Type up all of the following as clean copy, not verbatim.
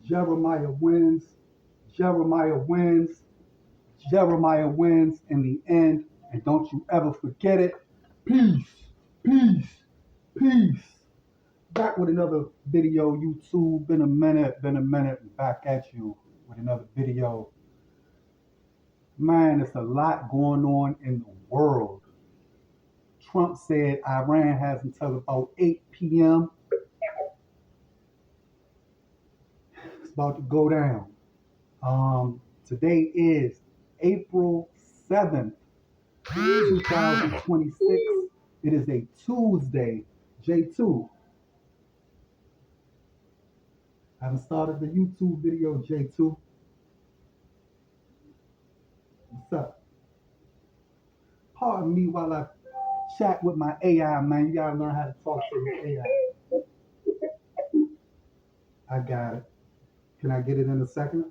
Jeremiah wins. Jeremiah wins. Jeremiah wins in the end. And don't you ever forget it. Peace. Peace. Peace. Back with another video, YouTube. Been a minute. Back at you with another video. Man, there's a lot going on in the world. Trump said Iran has until about 8 p.m. It's about to go down. Today is April 7th, 2026. It is a Tuesday. J2. I haven't started the YouTube video, J2. What's up? Pardon me while I chat with my AI, man. You gotta learn how to talk to your AI. I got it. Can I get it in a second?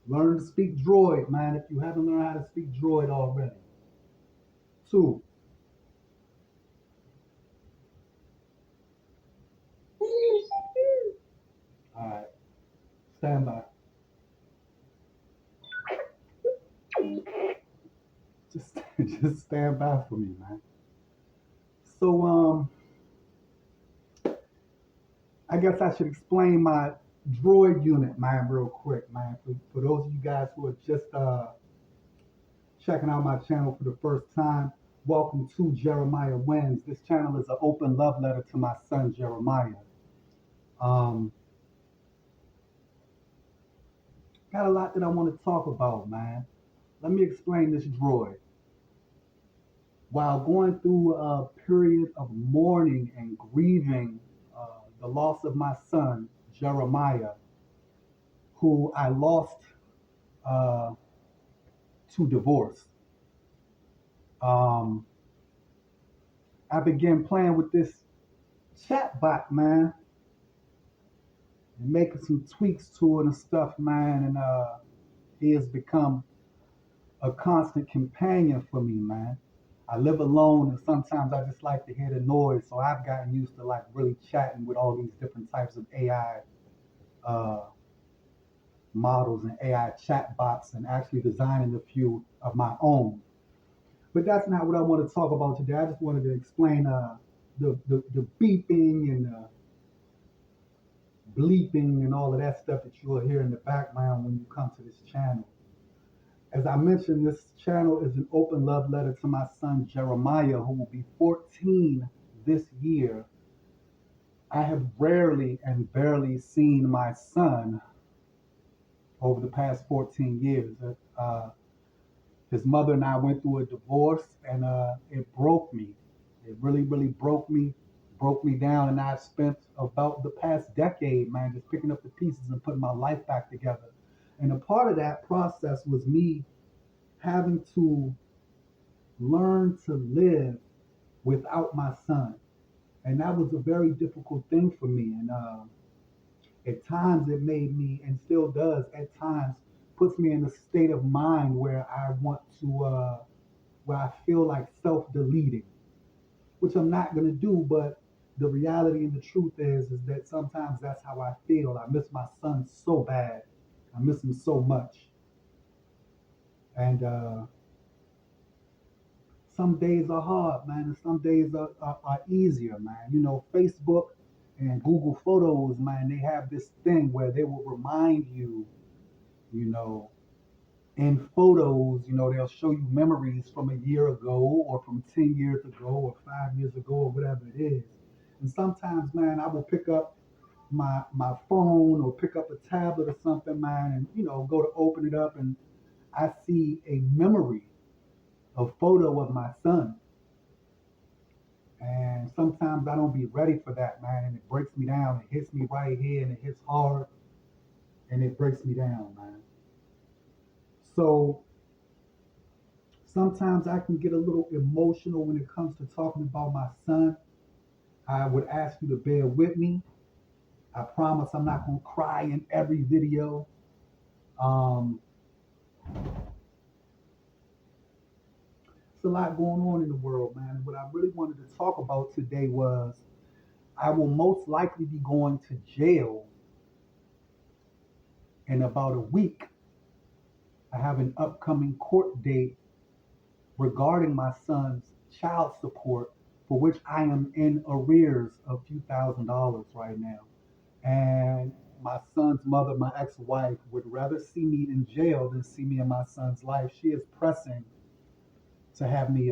Learn to speak droid, man, if you haven't learned how to speak droid already. 2. All right. Stand by. Just stand by for me, man. So, I guess I should explain my droid unit, man, real quick, man. For those of you guys who are just checking out my channel for the first time, welcome to Jeremiah Wins. This channel is an open love letter to my son, Jeremiah. Got a lot that I want to talk about, man. Let me explain this droid. While going through a period of mourning and grieving the loss of my son, Jeremiah, who I lost to divorce, I began playing with this chatbot, man, and making some tweaks to it and stuff, man. And he has become a constant companion for me, man. I live alone, and sometimes I just like to hear the noise. So I've gotten used to like really chatting with all these different types of AI models and AI chatbots, and actually designing a few of my own. But that's not what I want to talk about today. I just wanted to explain the beeping and bleeping and all of that stuff that you will hear in the background when you come to this channel. As I mentioned, this channel is an open love letter to my son Jeremiah, who will be 14 this year. I have rarely and barely seen my son over the past 14 years. His mother and I went through a divorce, and it broke me. It really, really broke me down. And I've spent about the past decade, man, just picking up the pieces and putting my life back together. And a part of that process was me having to learn to live without my son. And that was a very difficult thing for me. And at times it made me, and still does at times, puts me in a state of mind where I want to, where I feel like self-deleting, which I'm not going to do. But the reality and the truth is that sometimes that's how I feel. I miss my son so bad. I miss him so much. And some days are hard, man, and some days are easier, man. You know, Facebook and Google Photos, man, they have this thing where they will remind you, you know, in photos, you know, they'll show you memories from a year ago or from 10 years ago or 5 years ago or whatever it is. And sometimes, man, I will pick up my phone or pick up a tablet or something, man, and, you know, go to open it up, and I see a memory, a photo of my son. And sometimes I don't be ready for that, man, and it breaks me down. It hits me right here, and it hits hard, and it breaks me down, man. So sometimes I can get a little emotional when it comes to talking about my son. I would ask you to bear with me. I promise I'm not gonna cry in every video. Um, it's a lot going on in the world, man. And what I really wanted to talk about today was I will most likely be going to jail in about a week. I have an upcoming court date regarding my son's child support, for which I am in arrears of a few $1,000s right now. And my son's mother, my ex-wife, would rather see me in jail than see me in my son's life. She is pressing to have me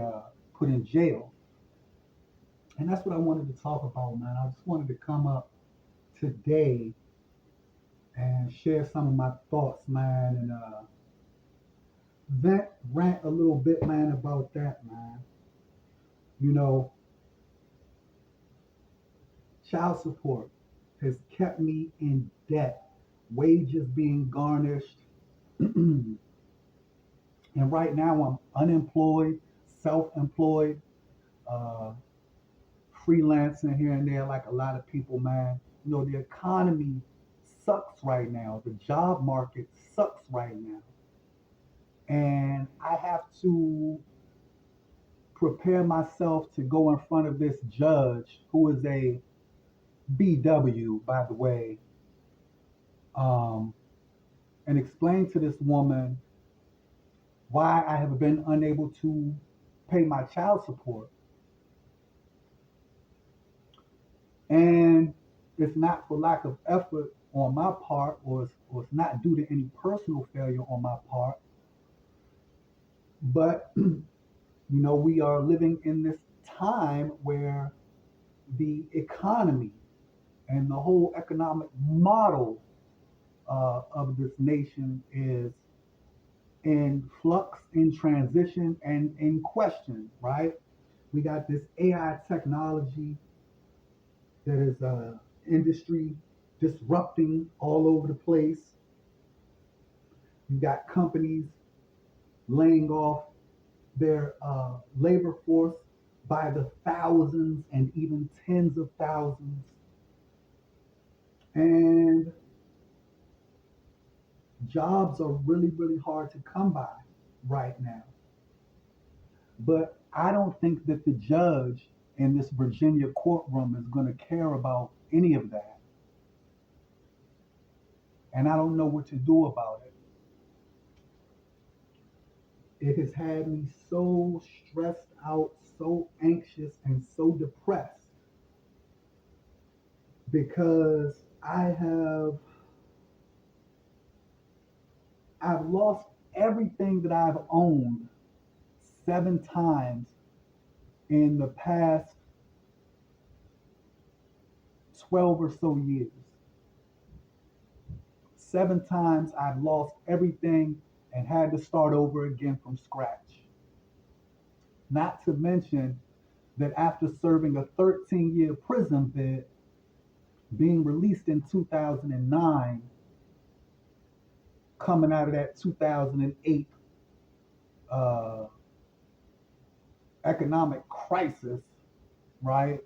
put in jail. And that's what I wanted to talk about, man. I just wanted to come up today and share some of my thoughts, man, and rant a little bit, man, about that, man. You know, child support has kept me in debt, wages being garnished, and right now I'm unemployed, self-employed, uh, freelancing here and there, like a lot of people, man. You know, the economy sucks right now. The job market sucks right now. And I have to prepare myself to go in front of this judge, who is a BW, by the way, um, and explain to this woman why I have been unable to pay my child support. And it's not for lack of effort on my part, or it's not due to any personal failure on my part, but we are living in this time where the economy and the whole economic model of this nation is in flux, in transition, and in question, right? We got this AI technology that is industry disrupting all over the place. You got companies laying off their labor force by the thousands and even tens of thousands. And jobs are really, really hard to come by right now. But I don't think that the judge in this Virginia courtroom is going to care about any of that. And I don't know what to do about it. It has had me so stressed out, so anxious, and so depressed because I've lost everything that I've owned 7 times in the past 12 or so years. 7 times I've lost everything and had to start over again from scratch. Not to mention that after serving a 13-year prison bid, being released in 2009, coming out of that 2008 uh, economic crisis, right?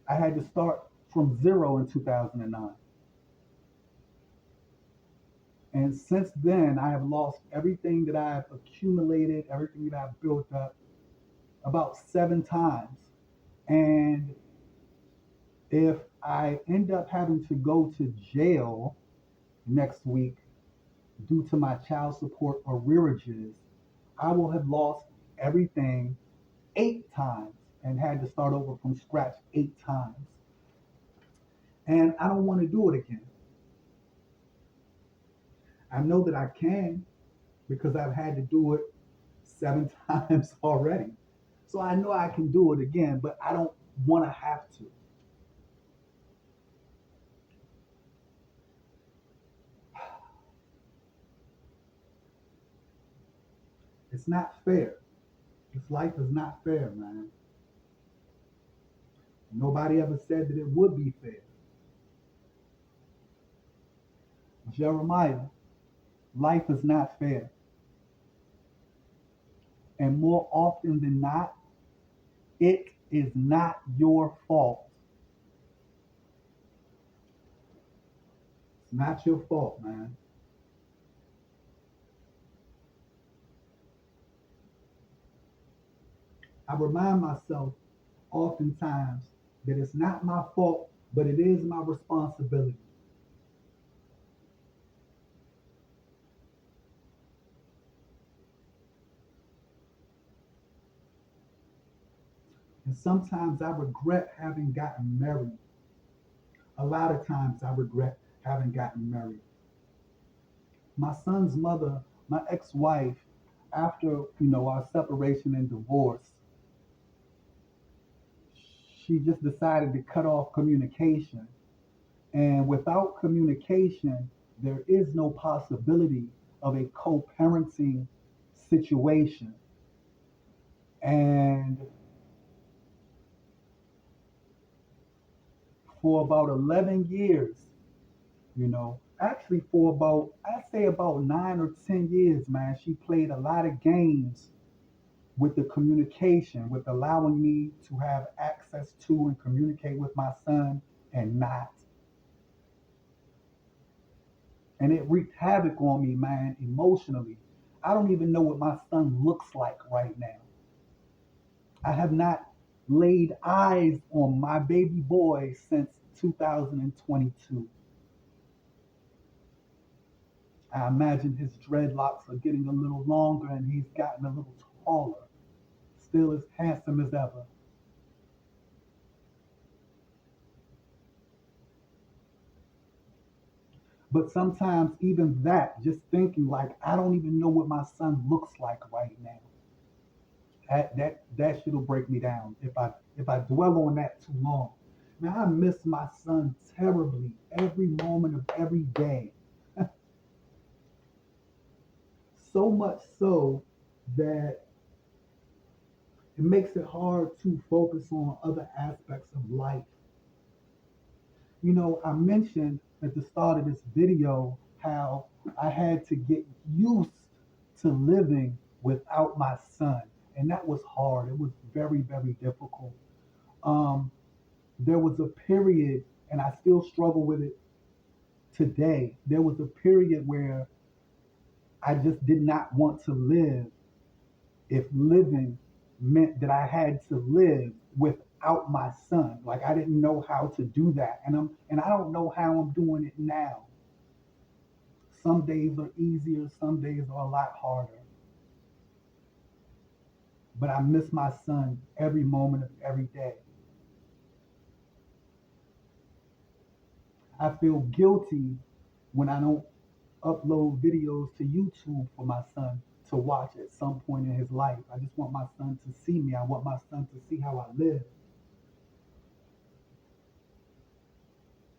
I had to start from zero in 2009. And since then, I have lost everything that I've accumulated, everything that I've built up about 7 times. And if I end up having to go to jail next week due to my child support arrearages, I will have lost everything 8 times and had to start over from scratch 8 times. And I don't want to do it again. I know that I can because I've had to do it 7 times already. So I know I can do it again, but I don't want to have to. It's not fair. This life is not fair, man. Nobody ever said that it would be fair. Jeremiah, life is not fair. And more often than not, it is not your fault. It's not your fault, man. I remind myself oftentimes that it's not my fault, but it is my responsibility. And sometimes I regret having gotten married. A lot of times I regret having gotten married. My son's mother, my ex-wife, after our separation and divorce, she just decided to cut off communication. And without communication, there is no possibility of a co-parenting situation. And for about 11 years, actually for about, I'd say about 9 or 10 years, man, she played a lot of games with the communication, with allowing me to have access to and communicate with my son and not. And it wreaked havoc on me, man, emotionally. I don't even know what my son looks like right now. I have not laid eyes on my baby boy since 2022. I imagine his dreadlocks are getting a little longer and he's gotten a little taller, still as handsome as ever. But sometimes even that, just thinking like I don't even know what my son looks like right now. That shit'll break me down if I dwell on that too long. Man, I miss my son terribly every moment of every day. So much so that it makes it hard to focus on other aspects of life. I mentioned at the start of this video how I had to get used to living without my son, and that was hard. It was very, very difficult. Um, there was a period, and I still struggle with it today. There was a period where I just did not want to live if living meant that I had to live without my son. Like I didn't know how to do that. And I don't know how I'm doing it now. Some days are easier, some days are a lot harder. But I miss my son every moment of every day. I feel guilty when I don't upload videos to YouTube for my son to watch at some point in his life. I just want my son to see me. I want my son to see how I live.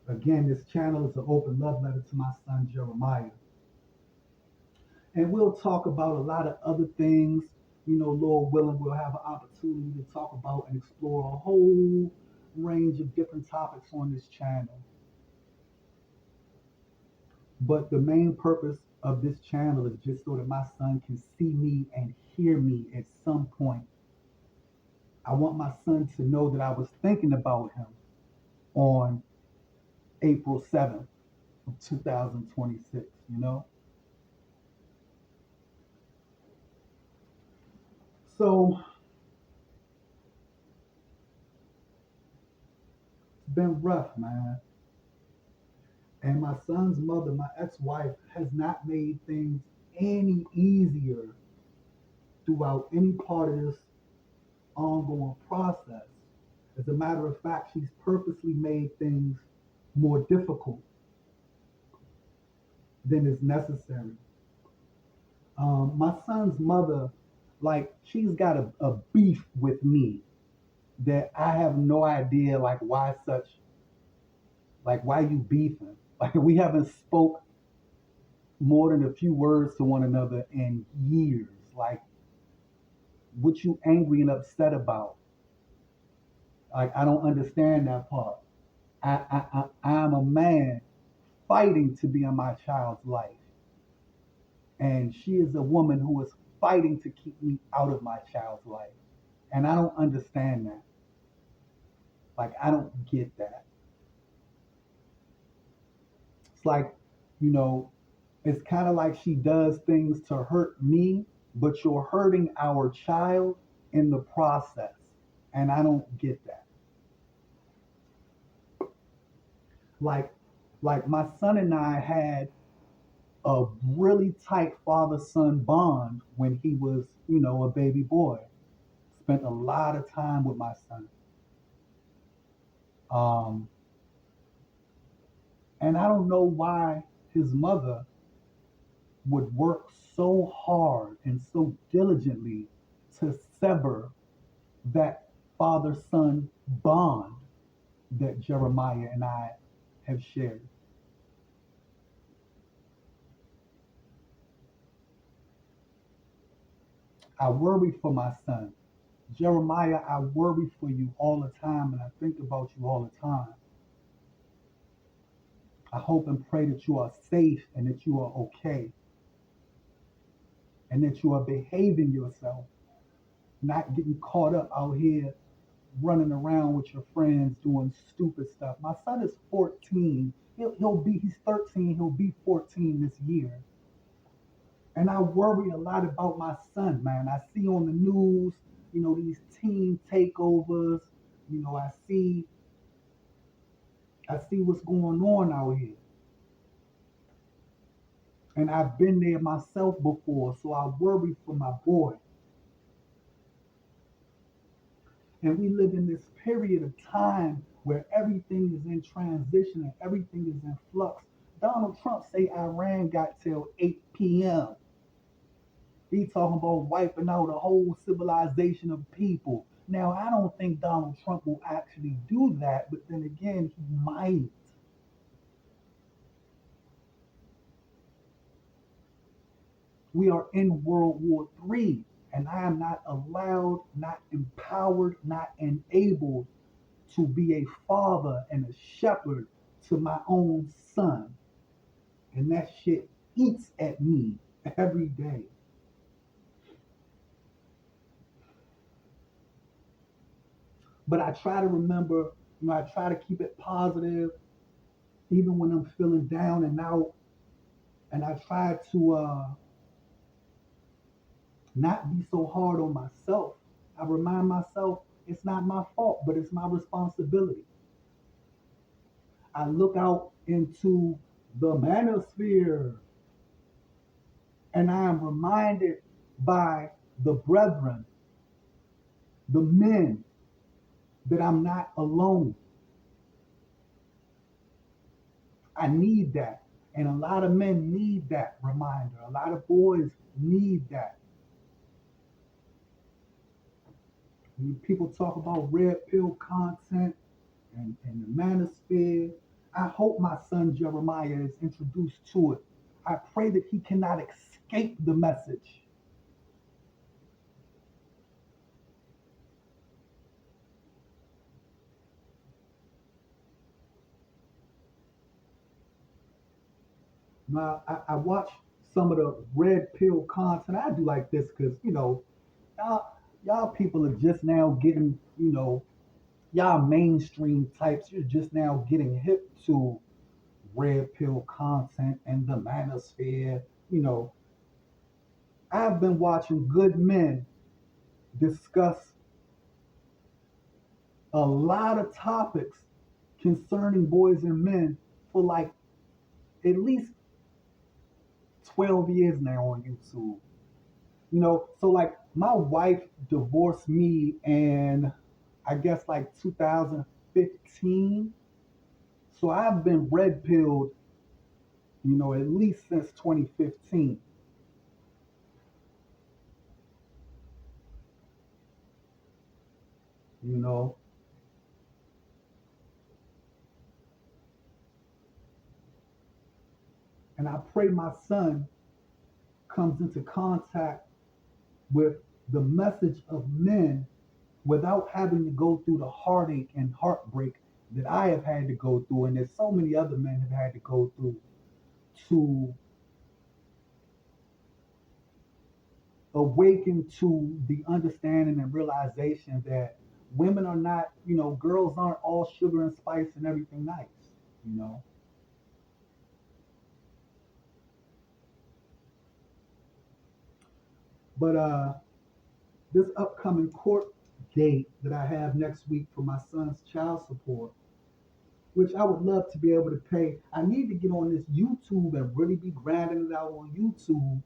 Again, this channel is an open love letter to my son Jeremiah. And we'll talk about a lot of other things. Lord willing, we'll have an opportunity to talk about and explore a whole range of different topics on this channel. But the main purpose of this channel is just so that my son can see me and hear me at some point. I want my son to know that I was thinking about him on April 7th of 2026, So it's been rough, man. And my son's mother, my ex-wife, has not made things any easier throughout any part of this ongoing process. As a matter of fact, she's purposely made things more difficult than is necessary. My son's mother, like, she's got a beef with me that I have no idea, like, why you beefing? Like, we haven't spoke more than a few words to one another in years. Like, what you angry and upset about? Like, I don't understand that part. I'm a man fighting to be in my child's life. And she is a woman who is fighting to keep me out of my child's life. And I don't understand that. Like, I don't get that. It's like, you know, it's kind of like she does things to hurt me, but you're hurting our child in the process. And I don't get that. Like, like my son and I had a really tight father-son bond when he was, a baby boy. Spent a lot of time with my son. Um, and I don't know why his mother would work so hard and so diligently to sever that father-son bond that Jeremiah and I have shared. I worry for my son. Jeremiah, I worry for you all the time and I think about you all the time. I hope and pray that you are safe and that you are okay and that you are behaving yourself, not getting caught up out here running around with your friends doing stupid stuff. My son is 14. He's 13. He'll be 14 this year. And I worry a lot about my son, man. I see on the news, these teen takeovers. You know, I see what's going on out here. And I've been there myself before, so I worry for my boy. And we live in this period of time where everything is in transition and everything is in flux. Donald Trump say Iran got till 8 p.m. He talking about wiping out a whole civilization of people. Now, I don't think Donald Trump will actually do that, but then again, he might. We are in World War III, and I am not allowed, not empowered, not enabled to be a father and a shepherd to my own son. And that shit eats at me every day. But I try to remember, I try to keep it positive, even when I'm feeling down and out. And I try to not be so hard on myself. I remind myself it's not my fault, but it's my responsibility. I look out into the manosphere and I am reminded by the brethren, the men, that I'm not alone. I need that. And a lot of men need that reminder. A lot of boys need that. When people talk about red pill content and the manosphere, I hope my son Jeremiah is introduced to it. I pray that he cannot escape the message. Now, I watch some of the red pill content. I do like this because, y'all, y'all people are just now getting, y'all mainstream types, you're just now getting hip to red pill content and the manosphere. You know, I've been watching good men discuss a lot of topics concerning boys and men for like at least 12 years now on YouTube. So like my wife divorced me in I guess like 2015. So I've been red pilled, at least since 2015, you know. And I pray my son comes into contact with the message of men without having to go through the heartache and heartbreak that I have had to go through, and that so many other men have had to go through to awaken to the understanding and realization that women are not, girls aren't all sugar and spice and everything nice, you know. But this upcoming court date that I have next week for my son's child support, which I would love to be able to pay. I need to get on this YouTube and really be grinding it out on YouTube.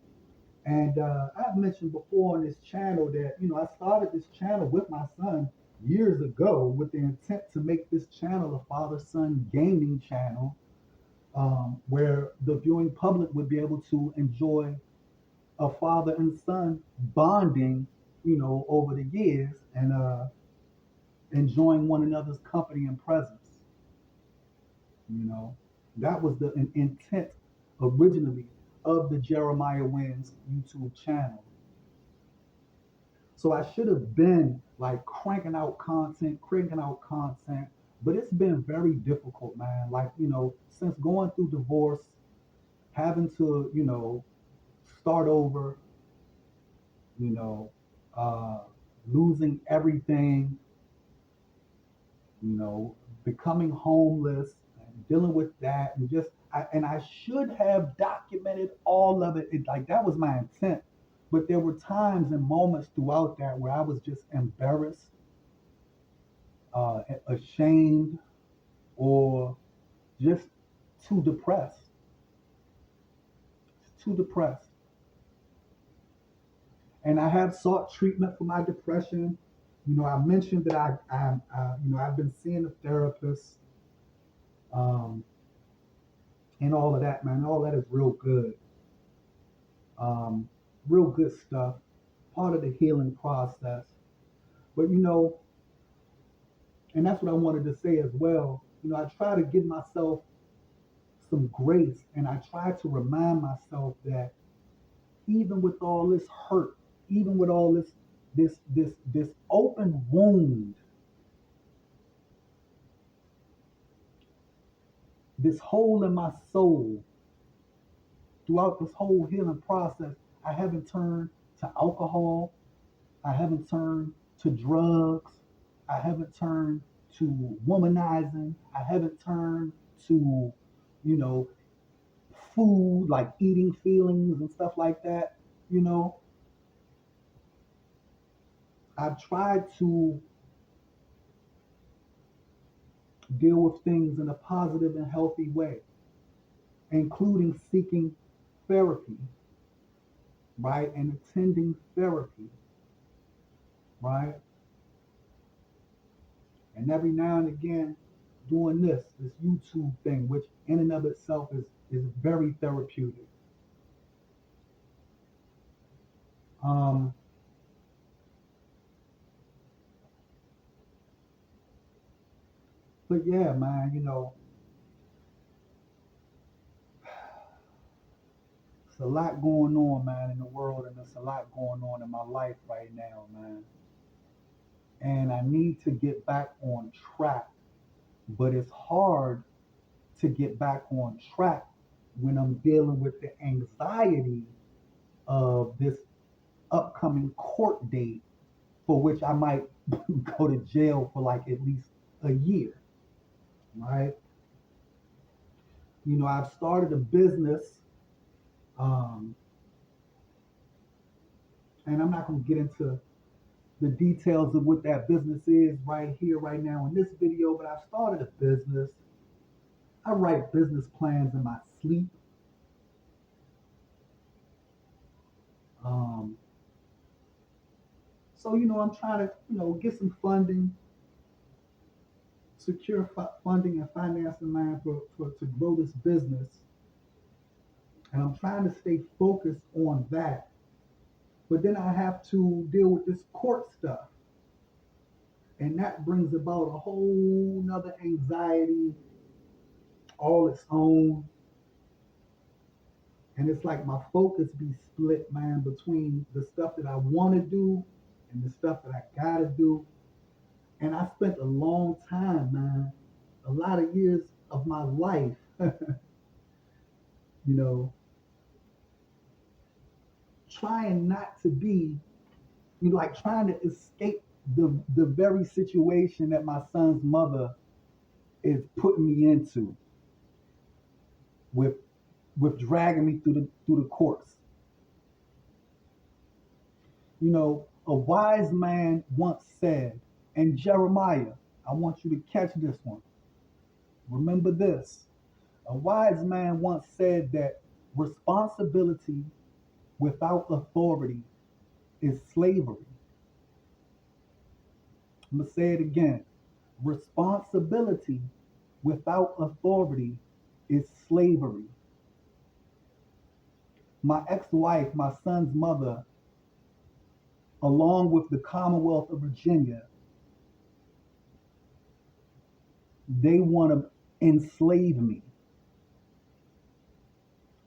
And I've mentioned before on this channel that, I started this channel with my son years ago with the intent to make this channel a father-son gaming channel, where the viewing public would be able to enjoy a father and son bonding, over the years, and enjoying one another's company and presence. You know, that was the intent originally of the Jeremiah Wins YouTube channel. So I should have been like cranking out content, but it's been very difficult, man. Like, since going through divorce, having to, start over, you know, uh, losing everything, you know, becoming homeless, and dealing with that, and I should have documented all of it. Like that was my intent, but there were times and moments throughout that where I was just embarrassed, ashamed, or just too depressed, too depressed. And I have sought treatment for my depression. I mentioned that I've been seeing a therapist, um, and all of that, man. All that is real good, um, real good stuff. Part of the healing process. But and that's what I wanted to say as well. I try to give myself some grace, and I try to remind myself that even with all this hurt, even with all this open wound, this hole in my soul, throughout this whole healing process, I haven't turned to alcohol. I haven't turned to drugs. I haven't turned to womanizing. I haven't turned to, you know, food, like eating feelings and stuff like that. You know, I've tried to deal with things in a positive and healthy way, including seeking therapy, right? And attending therapy, right? And every now and again, doing this YouTube thing, which in and of itself is very therapeutic. Um, but yeah, man, it's a lot going on, man, in the world, and there's a lot going on in my life right now, man. And I need to get back on track, but it's hard to get back on track when I'm dealing with the anxiety of this upcoming court date for which I might go to jail for like at least a year, right? I've started a business, um, and I'm not going to get into the details of what that business is right here, right now in this video, but I've started a business. I write business plans in my sleep. Um, so, I'm trying to, get some funding, secure funding and financing, man, to grow this business. And I'm trying to stay focused on that. But then I have to deal with this court stuff. And that brings about a whole nother anxiety all its own. And it's like my focus be split, man, between the stuff that I want to do and the stuff that I gotta do. And I spent a long time, man, a lot of years of my life, you know, trying not to be, like trying to escape the very situation that my son's mother is putting me into with dragging me through the courts. A wise man once said, and Jeremiah, I want you to catch this one. Remember this. A wise man once said that responsibility without authority is slavery. I'm going to say it again. Responsibility without authority is slavery. My ex wife, my son's mother, along with the Commonwealth of Virginia, they want to enslave me.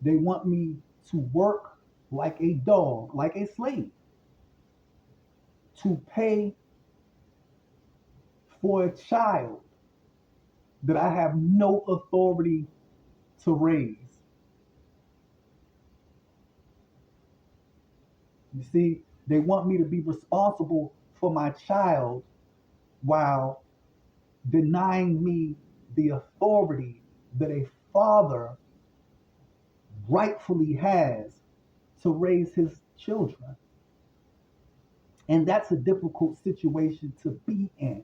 They want me to work like a dog, like a slave, to pay for a child that I have no authority to raise. You see, they want me to be responsible for my child while denying me the authority that a father rightfully has to raise his children. And that's a difficult situation to be in.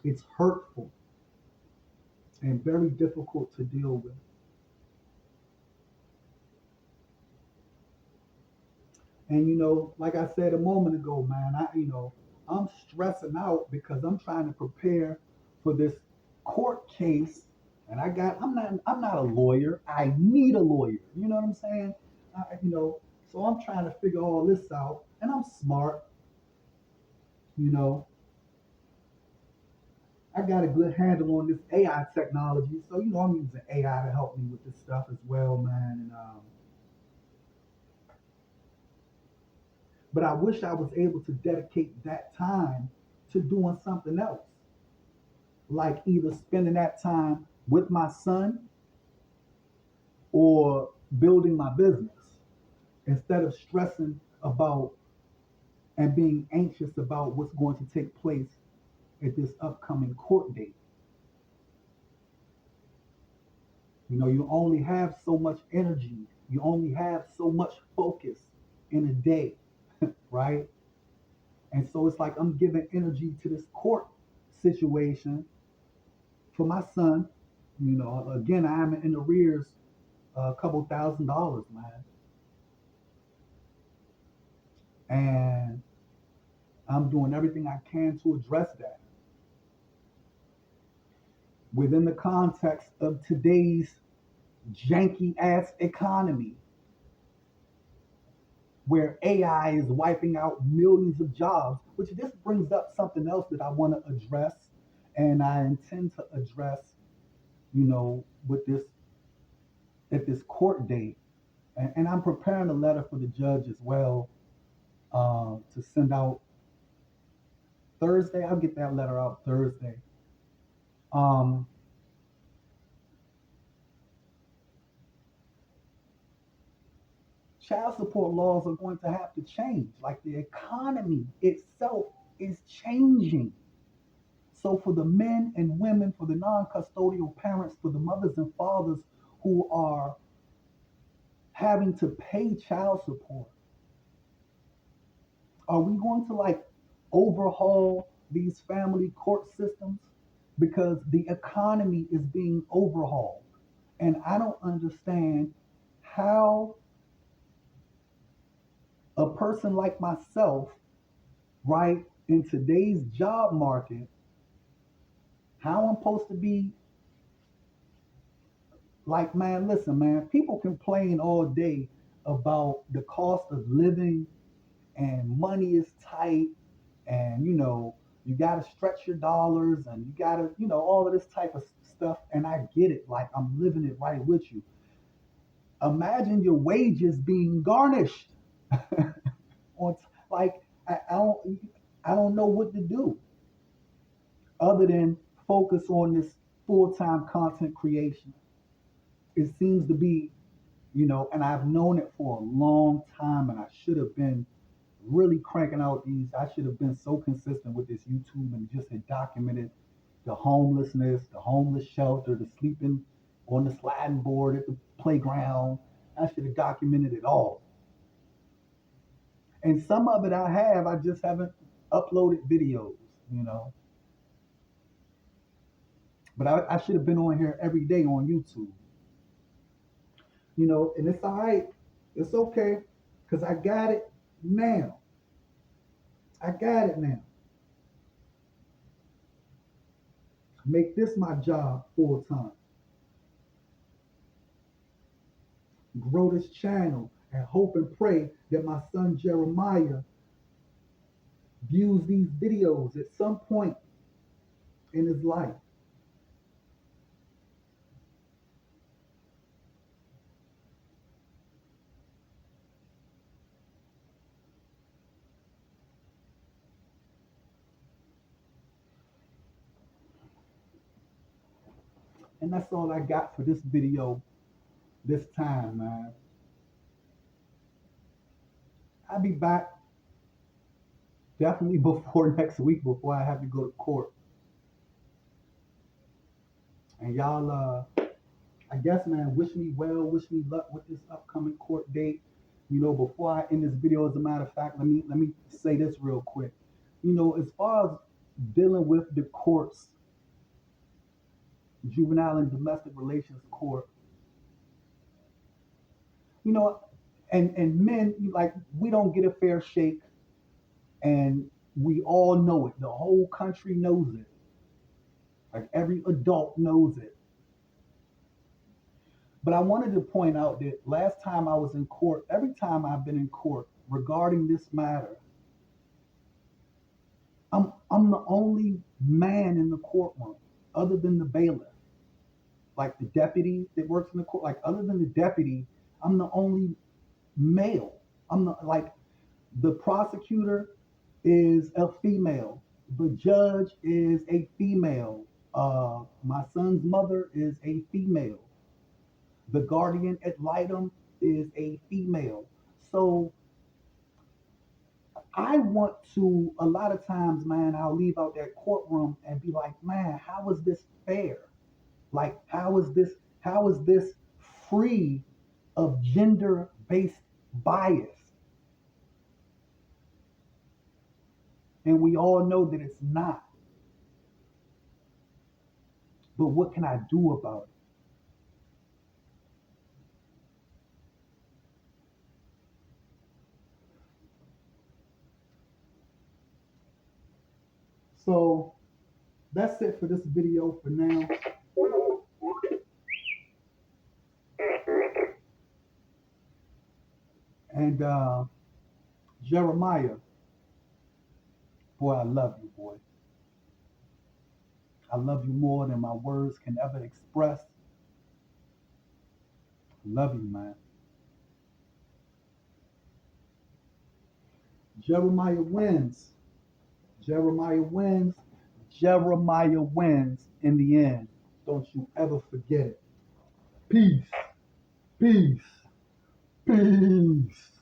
It's hurtful and very difficult to deal with. And like I said a moment ago, man, I'm stressing out because I'm trying to prepare for this court case. And I'm not a lawyer. I need a lawyer. You know what I'm saying? So I'm trying to figure all this out. And I'm smart, you know. I got a good handle on this AI technology. So, I'm using AI to help me with this stuff as well, man. But I wish I was able to dedicate that time to doing something else, like either spending that time with my son or building my business instead of stressing about and being anxious about what's going to take place at this upcoming court date. You only have so much energy, you only have so much focus in a day, right? And so it's like I'm giving energy to this court situation for my son. Again, I'm in arrears a couple $1,000s, man. And I'm doing everything I can to address that within the context of today's janky ass economy where AI is wiping out millions of jobs, which this brings up something else that I want to address and I intend to address, with this at this court date. And I'm preparing a letter for the judge as well to send out Thursday. I'll get that letter out Thursday. Um, Child support laws are going to have to change. Like the economy itself is changing. So for the men and women, for the non-custodial parents, for the mothers and fathers who are having to pay child support, are we going to like overhaul these family court systems? Because the economy is being overhauled. And I don't understand how a person like myself, right, in today's job market, how I'm supposed to be like, man, listen, man, people complain all day about the cost of living and money is tight and, you got to stretch your dollars and you got to, all of this type of stuff. And I get it. Like, I'm living it right with you. Imagine your wages being garnished on, like, I don't know what to do other than focus on this full-time content creation. It seems to be, and I've known it for a long time, and I should have been really cranking out these. I should have been so consistent with this YouTube and just had documented the homelessness, the homeless shelter, the sleeping on the sliding board at the playground. I should have documented it all. And some of it I have, I just haven't uploaded videos, you know. But I should have been on here every day on YouTube. And it's all right. It's okay. Because I got it now. I got it now. Make this my job full time. Grow this channel and hope and pray that my son Jeremiah views these videos at some point in his life. And that's all I got for this video this time, man. I'll be back definitely before next week, before I have to go to court. And y'all, I guess, man, wish me well, wish me luck with this upcoming court date. Before I end this video, as a matter of fact, let me say this real quick. As far as dealing with the courts, juvenile and domestic relations court, you know, and men, like, we don't get a fair shake, and we all know it. The whole country knows it. Like, every adult knows it. But I wanted to point out that last time I was in court, every time I've been in court regarding this matter, I'm the only man in the courtroom other than the bailiff. Like the deputy that works in the court, like other than the deputy, I'm the only male. The prosecutor is a female. The judge is a female. My son's mother is a female. The guardian ad litem is a female. So I want to, a lot of times, man, I'll leave out that courtroom and be like, man, how is this fair? Like, how is this free of gender-based bias? And we all know that it's not. But what can I do about it? So that's it for this video for now. And Jeremiah, boy, I love you, boy. I love you more than my words can ever express. I love you, man. Jeremiah wins. Jeremiah wins. Jeremiah wins in the end. Don't you ever forget it. Peace. Peace. Peace.